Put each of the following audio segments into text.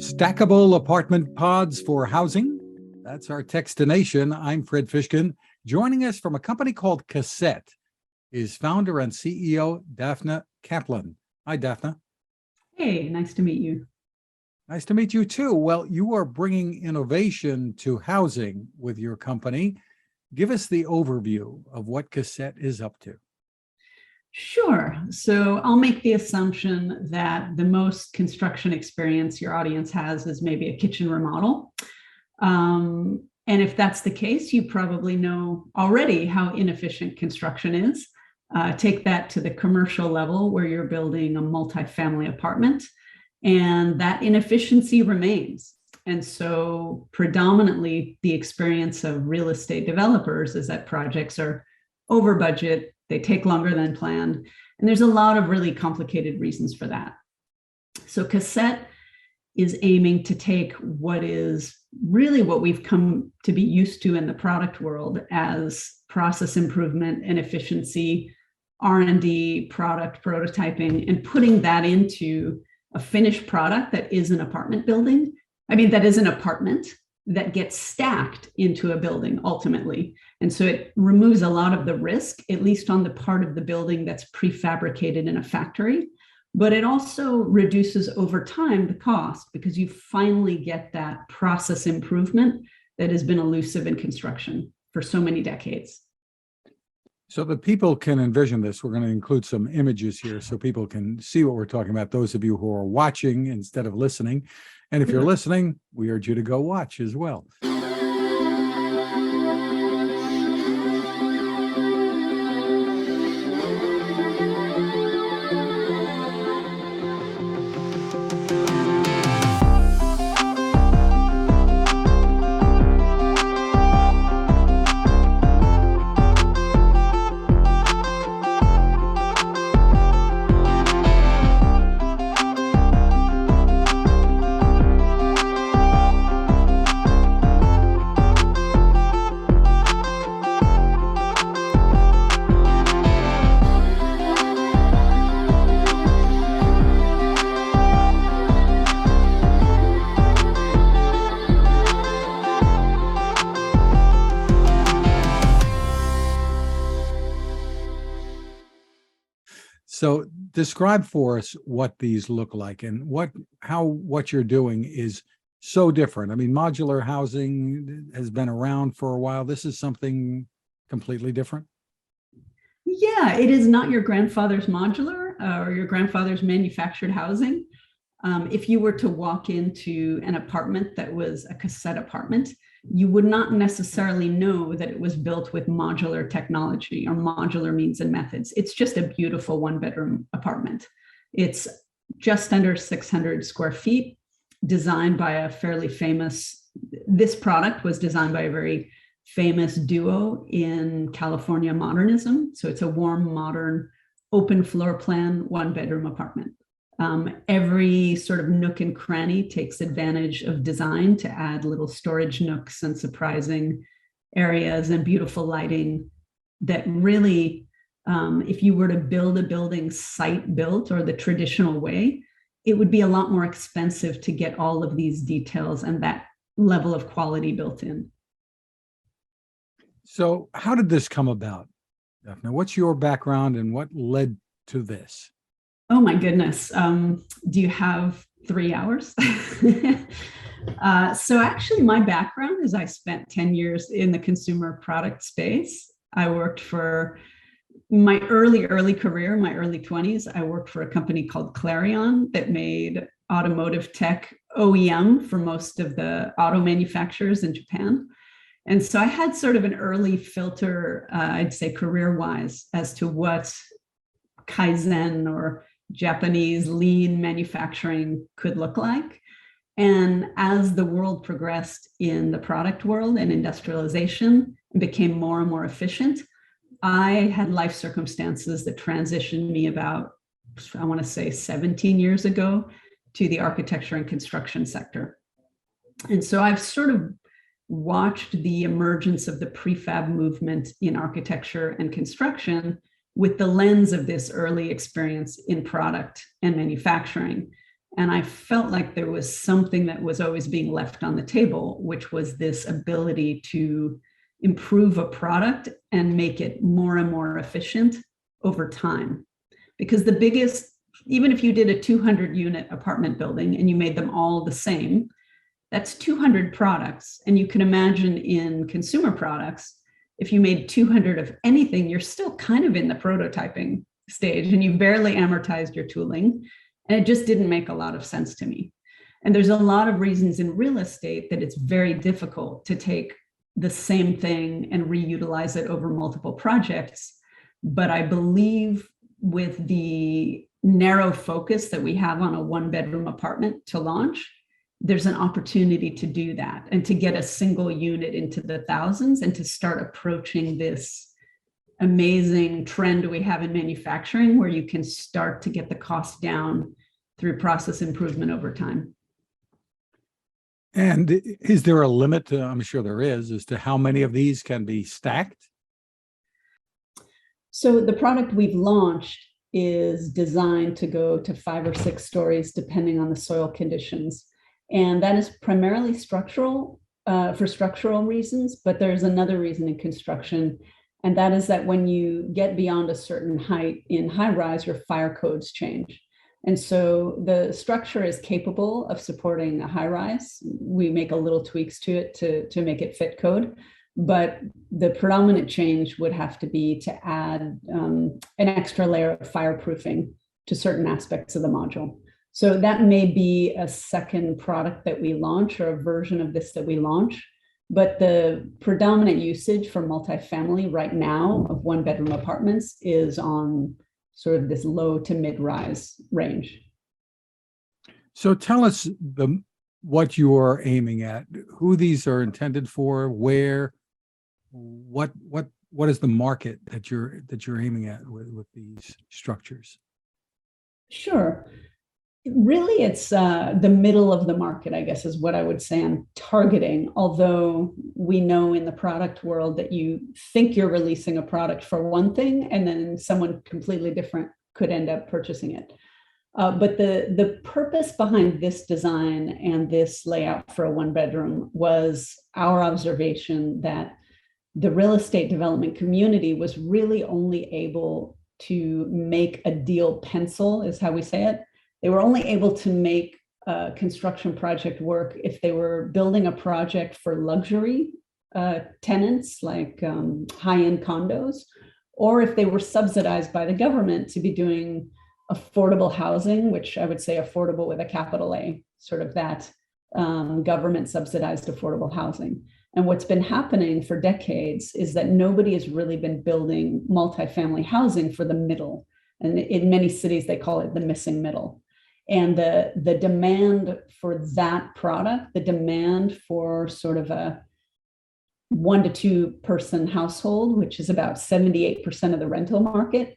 Stackable apartment pods for housing. That's our Techstination. I'm Fred Fishkin. Joining us from a company called Cassette is founder and CEO Dafna Kaplan. Hi, Dafna. Hey, nice to meet you. Nice to meet you too. Well, you are bringing innovation to housing with your company. Give us the overview of what Cassette is up to. Sure. So I'll make the assumption that the most construction experience your audience has is maybe a kitchen remodel. And if that's the case, you probably know already how inefficient construction is. Take that to the commercial level where you're building a multifamily apartment, and that inefficiency remains. And so predominantly the experience of real estate developers is that projects are over budget, they take longer than planned, and there's a lot of really complicated reasons for that. So Cassette is aiming to take what is really what we've come to be used to in the product world as process improvement and efficiency, R&D, product prototyping, and putting that into a finished product that is an apartment building. That is an apartment that gets stacked into a building ultimately. And so it removes a lot of the risk, at least on the part of the building that's prefabricated in a factory. But it also reduces over time the cost because you finally get that process improvement that has been elusive in construction for so many decades. So that people can envision this, we're going to include some images here so people can see what we're talking about, those of you who are watching instead of listening. And if you're listening, we urge you to go watch as well. So describe for us what these look like and how what you're doing is so different. Modular housing has been around for a while. This is something completely different. Yeah, it is not your grandfather's modular or your grandfather's manufactured housing. If you were to walk into an apartment that was a cassette apartment, you would not necessarily know that it was built with modular technology or modular means and methods. It's just a beautiful one-bedroom apartment. It's just under 600 square feet, designed by a fairly famous, this product was designed by a very famous duo in California modernism. So it's a warm, modern, open floor plan, one-bedroom apartment. Every sort of nook and cranny takes advantage of design to add little storage nooks and surprising areas and beautiful lighting that really, if you were to build a building site built or the traditional way, it would be a lot more expensive to get all of these details and that level of quality built in. So how did this come about, Dafna? What's your background and what led to this? Oh my goodness. Do you have 3 hours? So actually my background is I spent 10 years in the consumer product space. I worked for my early career, my early 20s. I worked for a company called Clarion that made automotive tech OEM for most of the auto manufacturers in Japan. And so I had sort of an early filter, I'd say career-wise, as to what Kaizen or Japanese lean manufacturing could look like. And as the world progressed in the product world and industrialization and became more and more efficient, I had life circumstances that transitioned me about, I want to say 17 years ago, to the architecture and construction sector. And so I've sort of watched the emergence of the prefab movement in architecture and construction with the lens of this early experience in product and manufacturing. And I felt like there was something that was always being left on the table, which was this ability to improve a product and make it more and more efficient over time. Because the biggest, even if you did a 200 unit apartment building and you made them all the same, that's 200 products. And you can imagine in consumer products, if you made 200 of anything, you're still kind of in the prototyping stage and you barely amortized your tooling. And it just didn't make a lot of sense to me. And there's a lot of reasons in real estate that it's very difficult to take the same thing and reutilize it over multiple projects. But I believe with the narrow focus that we have on a one-bedroom apartment to launch, there's an opportunity to do that and to get a single unit into the thousands and to start approaching this amazing trend we have in manufacturing where you can start to get the cost down through process improvement over time. And is there a limit to, I'm sure there is, as to how many of these can be stacked? So the product we've launched is designed to go to 5 or 6 stories, depending on the soil conditions. And that is primarily structural, for structural reasons, but there's another reason in construction. And that is that when you get beyond a certain height in high rise, your fire codes change. And so the structure is capable of supporting a high rise. We make a little tweaks to it to make it fit code. But the predominant change would have to be to add an extra layer of fireproofing to certain aspects of the module. So that may be a second product that we launch or a version of this that we launch. But the predominant usage for multifamily right now of one-bedroom apartments is on sort of this low to mid-rise range. So tell us what you're aiming at, who these are intended for, where, what is the market that you're aiming at with these structures? Sure. Really, it's the middle of the market, I guess, is what I would say I'm targeting. Although we know in the product world that you think you're releasing a product for one thing, and then someone completely different could end up purchasing it. But the purpose behind this design and this layout for a one-bedroom was our observation that the real estate development community was really only able to make a deal pencil, is how we say it. They were only able to make a construction project work if they were building a project for luxury tenants, like high-end condos, or if they were subsidized by the government to be doing affordable housing, which I would say affordable with a capital A, sort of that government subsidized affordable housing. And what's been happening for decades is that nobody has really been building multifamily housing for the middle. And in many cities, they call it the missing middle. And the demand for that product, the demand for sort of a 1 to 2 person household, which is about 78% of the rental market,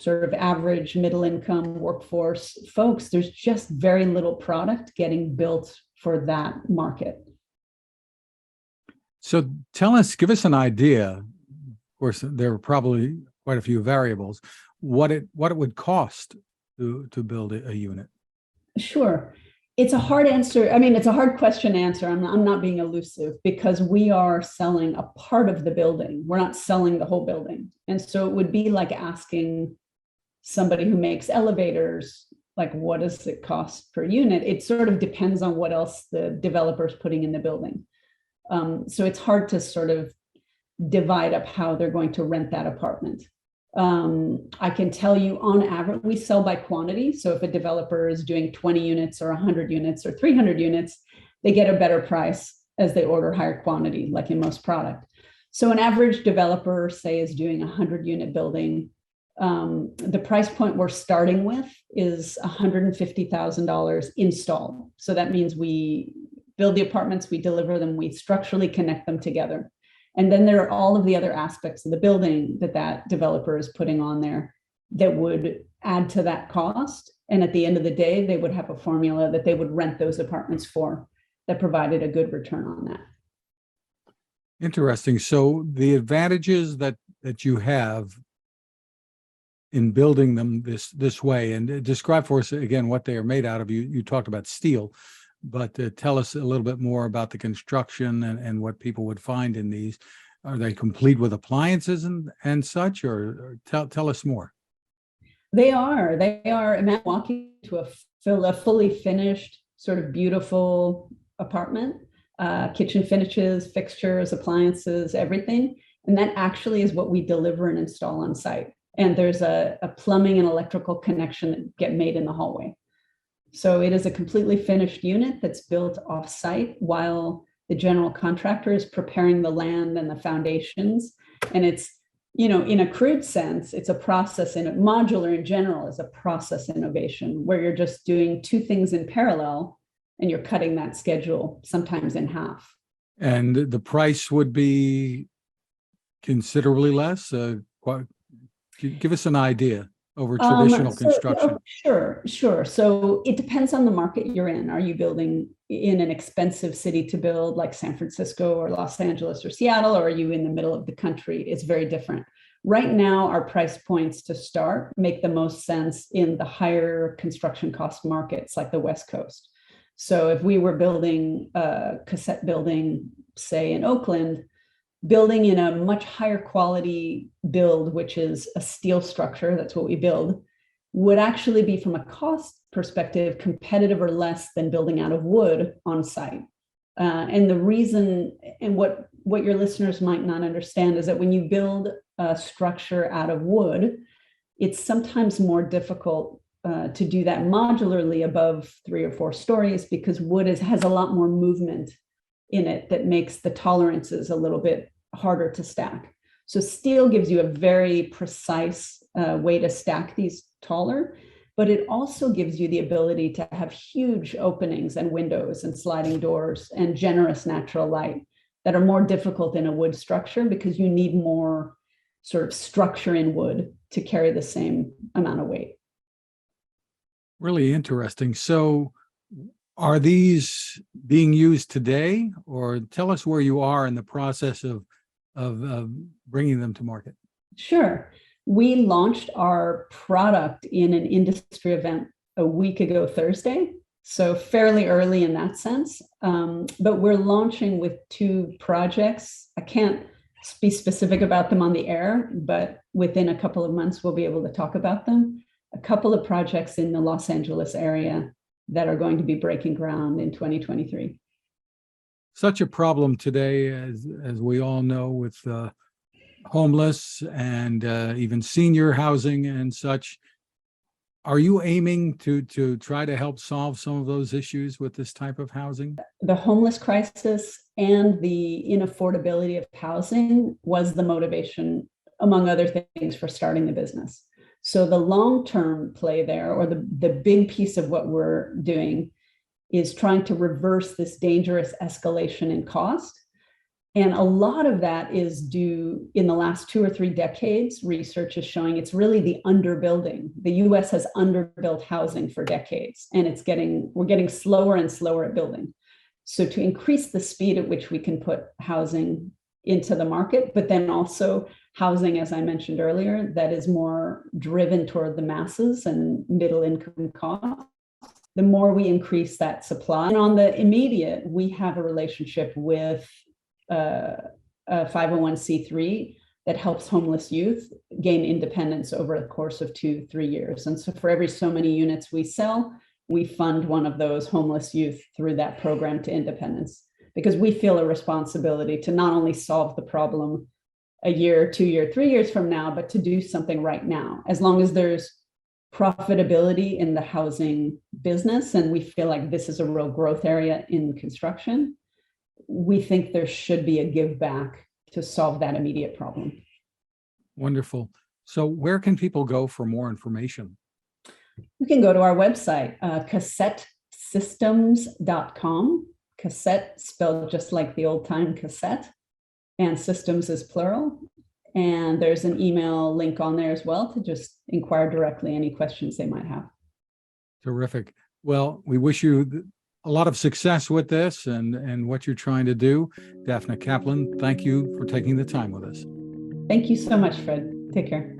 sort of average middle income workforce folks, there's just very little product getting built for that market. So give us an idea. Of course, there are probably quite a few variables. What it would cost to build a unit. Sure. It's a hard answer. I mean, it's a hard question to answer. I'm not being elusive because we are selling a part of the building. We're not selling the whole building. And so it would be like asking somebody who makes elevators, like, what does it cost per unit? It sort of depends on what else the developer's putting in the building. So it's hard to sort of divide up how they're going to rent that apartment. I can tell you on average, we sell by quantity. So if a developer is doing 20 units or 100 units or 300 units, they get a better price as they order higher quantity, like in most product. So an average developer, say, is doing a 100-unit building. The price point we're starting with is $150,000 installed. So that means we build the apartments, we deliver them, we structurally connect them together. And then there are all of the other aspects of the building that developer is putting on there that would add to that cost. And at the end of the day, they would have a formula that they would rent those apartments for that provided a good return on that. Interesting. So the advantages that you have in building them this way. And describe for us again what they are made out of. You talked about steel, but tell us a little bit more about the construction and what people would find in these. Are they complete with appliances and such, or tell us more? They are. Imagine walking to a fully finished, sort of beautiful apartment, kitchen finishes, fixtures, appliances, everything. And that actually is what we deliver and install on site. And there's a plumbing and electrical connection that get made in the hallway. So it is a completely finished unit that's built off site while the general contractor is preparing the land and the foundations. And it's, in a crude sense, it's a process, and modular in general is a process innovation where you're just doing two things in parallel and you're cutting that schedule sometimes in half. And the price would be considerably less. Give us an idea over traditional construction. Sure. So it depends on the market you're in. Are you building in an expensive city to build like San Francisco or Los Angeles or Seattle, or are you in the middle of the country? It's very different. Right now, our price points to start make the most sense in the higher construction cost markets like the West Coast. So if we were building a cassette building, say in Oakland, building in a much higher quality build, which is a steel structure, that's what we build, would actually be, from a cost perspective, competitive or less than building out of wood on site. And the reason, and what your listeners might not understand, is that when you build a structure out of wood, it's sometimes more difficult to do that modularly above 3 or 4 stories, because wood has a lot more movement in it that makes the tolerances a little bit harder to stack. So steel gives you a very precise way to stack these taller, but it also gives you the ability to have huge openings and windows and sliding doors and generous natural light that are more difficult in a wood structure, because you need more sort of structure in wood to carry the same amount of weight. Really interesting. So are these being used today, or tell us where you are in the process of bringing them to market? Sure. We launched our product in an industry event a week ago Thursday, so fairly early in that sense. But we're launching with 2 projects. I can't be specific about them on the air, but within a couple of months, we'll be able to talk about them. A couple of projects in the Los Angeles area that are going to be breaking ground in 2023. Such a problem today, as we all know, with homeless and even senior housing and such. Are you aiming to try to help solve some of those issues with this type of housing? The homeless crisis and the inaffordability of housing was the motivation, among other things, for starting the business. So the long-term play there, or the big piece of what we're doing, is trying to reverse this dangerous escalation in cost. And a lot of that is due, in the last 2 or 3 decades, research is showing it's really the underbuilding. The US has underbuilt housing for decades, and we're getting slower and slower at building. So to increase the speed at which we can put housing into the market, but then also housing, as I mentioned earlier, that is more driven toward the masses and middle income costs, the more we increase that supply. And on the immediate, we have a relationship with a 501c3 that helps homeless youth gain independence over the course of 2-3 years. And so for every so many units we sell, we fund one of those homeless youth through that program to independence, because we feel a responsibility to not only solve the problem a year, 2 year, 3 years from now, but to do something right now. As long as there's profitability in the housing business, and we feel like this is a real growth area in construction, we think there should be a give back to solve that immediate problem. Wonderful. So where can people go for more information? You can go to our website, cassettesystems.com. Cassette spelled just like the old time cassette, and systems is plural. And there's an email link on there as well to just inquire directly any questions they might have. Terrific. Well, we wish you a lot of success with this and what you're trying to do. Dafna Kaplan, thank you for taking the time with us. Thank you so much, Fred. Take care.